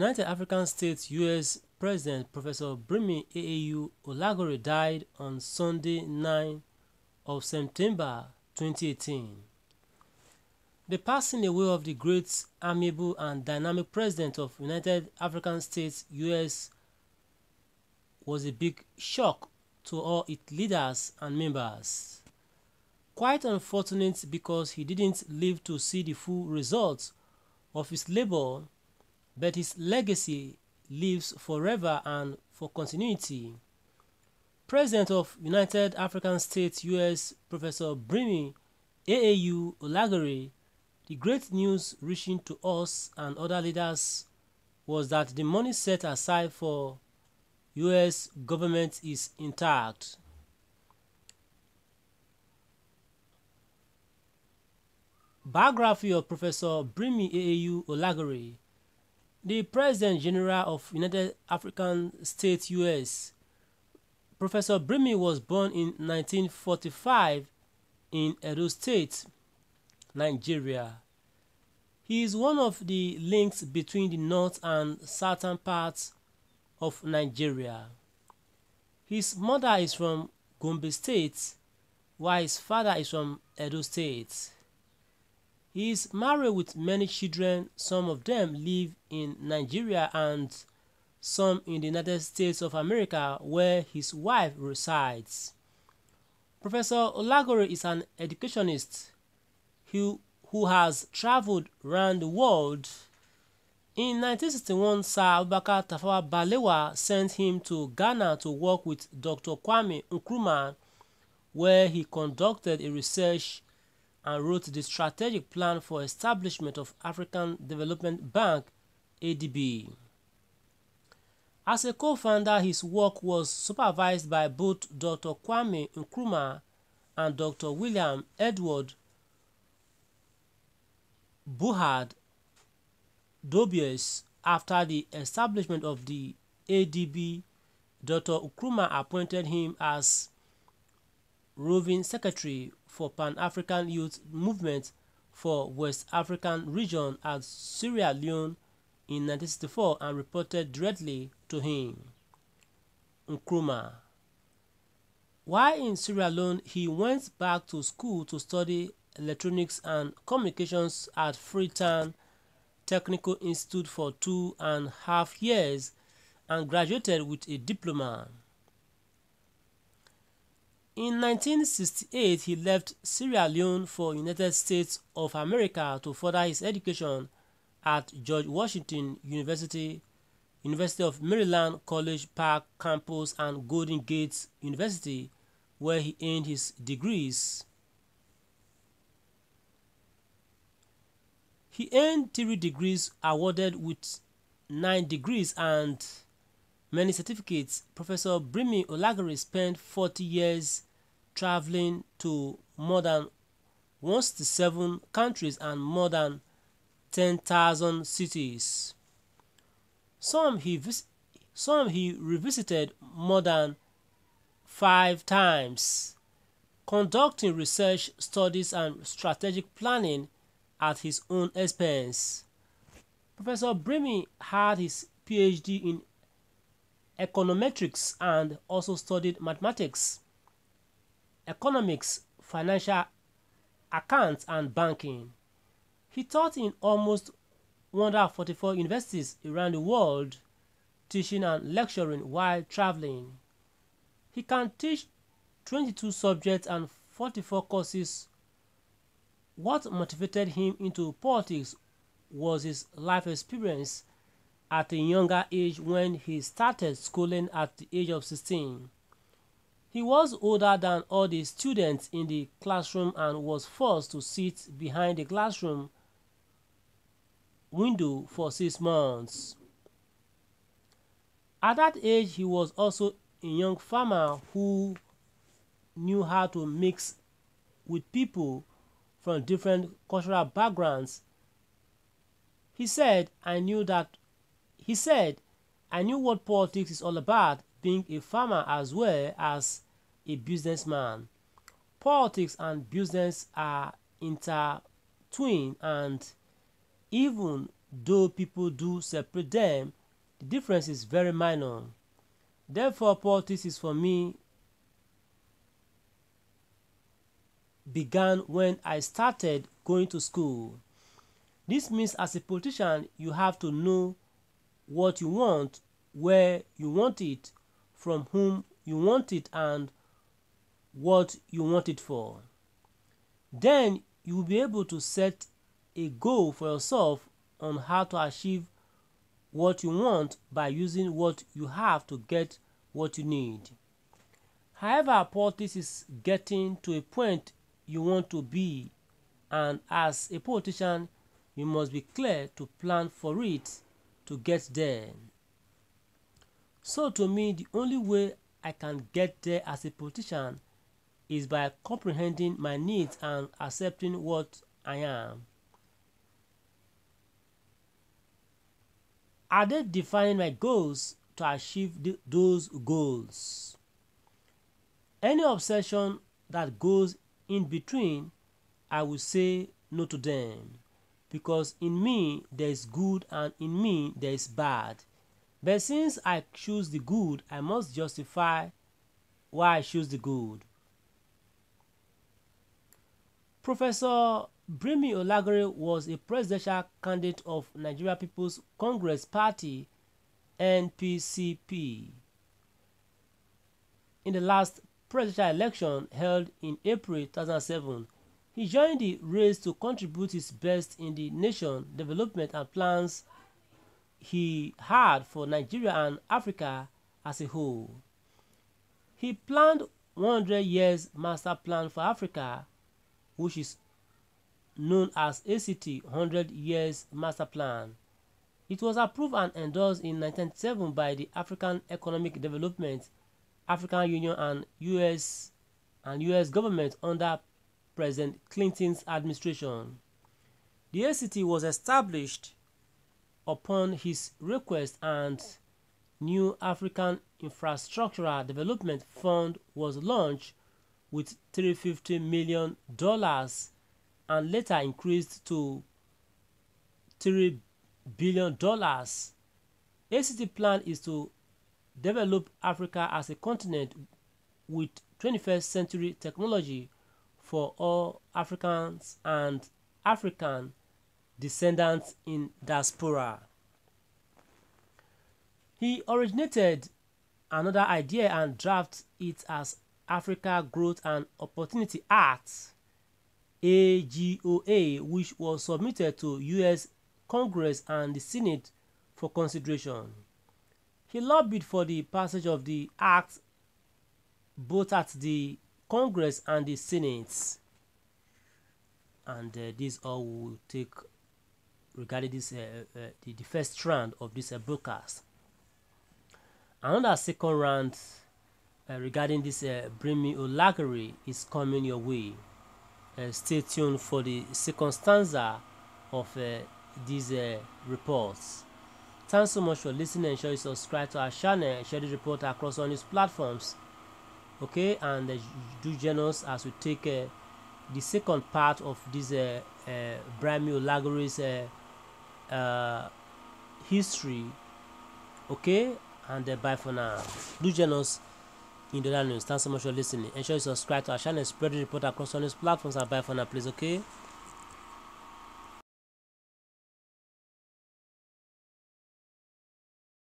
United African States US President Professor Brimi Aau Olagore died on Sunday 9 of September 2018. The passing away of the great, amiable and dynamic President of United African States US was a big shock to all its leaders and members. Quite unfortunate because he didn't live to see the full results of his labor, but his legacy lives forever and for continuity. President of United African States US Professor Brimi Aau Olagore, the great news reaching to us and other leaders was that the money set aside for US government is intact. Biography of Professor Brimi Aau Olagore. The President General of United African States US, Professor Brimi was born in 1945 in Edo State, Nigeria. He is one of the links between the north and southern parts of Nigeria. His mother is from Gombe State, while his father is from Edo State. He is married with many children. Some of them live in Nigeria and some in the United States of America, where his wife resides. Professor Olagore is an educationist who has traveled around the world. In 1961, Sir Abubakar Tafawa Balewa sent him to Ghana to work with Dr. Kwame Nkrumah, where he conducted a research and wrote the strategic plan for establishment of African Development Bank (ADB). As a co-founder, his work was supervised by both Dr. Kwame Nkrumah and Dr. William Edward Buhard Dobius. After the establishment of the ADB, Dr. Nkrumah appointed him as roving secretary for Pan-African Youth Movement for West African region at Sierra Leone in 1964 and reported directly to him. Nkrumah. While in Sierra Leone, he went back to school to study electronics and communications at Freetown Technical Institute for 2.5 years and graduated with a diploma. In 1968, he left Sierra Leone for United States of America to further his education at George Washington University, University of Maryland College Park campus and Golden Gate University, where he earned his degrees. He earned 3 degrees, awarded with 9 degrees and many certificates. Professor Brimi Olagore spent 40 years traveling to more than 167 countries and more than 10,000 cities. Some he revisited more than 5 times, conducting research studies and strategic planning at his own expense. Professor Brimi had his PhD in econometrics and also studied mathematics, economics, financial accounts, and banking. He taught in almost 144 universities around the world, teaching and lecturing while traveling. He can teach 22 subjects and 44 courses. What motivated him into politics was his life experience at a younger age when he started schooling at the age of 16. He was older than all the students in the classroom and was forced to sit behind the classroom window for 6 months. At that age, he was also a young farmer who knew how to mix with people from different cultural backgrounds. He said, I knew what politics is all about, being a farmer as well as a businessman. Politics and business are intertwined, and even though people do separate them, The difference is very minor. Therefore, politics is for me began when I started going to school. This means as a politician, you have to know what you want, where you want it, from whom you want it, and what you want it for. Then you will be able to set a goal for yourself on how to achieve what you want by using what you have to get what you need. However, politics is getting to a point you want to be, and as a politician, you must be clear to plan for it to get there. So to me, the only way I can get there as a politician is by comprehending my needs and accepting what I am. Are they defining my goals to achieve those goals? Any obsession that goes in between, I will say no to them, because in me there is good and in me there is bad. But since I choose the good, I must justify why I choose the good. Professor Brimi Olagore was a presidential candidate of Nigeria People's Congress Party (NPCP) in the last presidential election held in April 2007. He joined the race to contribute his best in the nation development and plans he had for Nigeria and Africa as a whole. He planned 100 years master plan for Africa, which is known as ACT 100 Years Master Plan. It was approved and endorsed in 1997 by the African Economic Development, African Union and US government under President Clinton's administration. The ACT was established upon his request, and new African Infrastructural Development Fund was launched with $350 million and later increased to $3 billion. ACT plan is to develop Africa as a continent with 21st century technology for all Africans and African descendants in diaspora. He originated another idea and drafted it as Africa Growth and Opportunity Act (AGOA), which was submitted to US Congress and the Senate for consideration. He lobbied for the passage of the act both at the Congress and the Senate. And this all will take regarding this the first strand of this broadcast. Another second round regarding this Brimi Olagore is coming your way. Stay tuned for the second stanza of these reports. Thanks so much for listening. Ensure you subscribe to our channel and share the report across all news platforms. Okay, and do join us as we take the second part of this Brimi Olagore's history. Okay, and bye for now. Do join us in the other news. Thanks so much for listening. Ensure you subscribe to our channel and spread the report across all news platforms, and bye for now, please. Okay.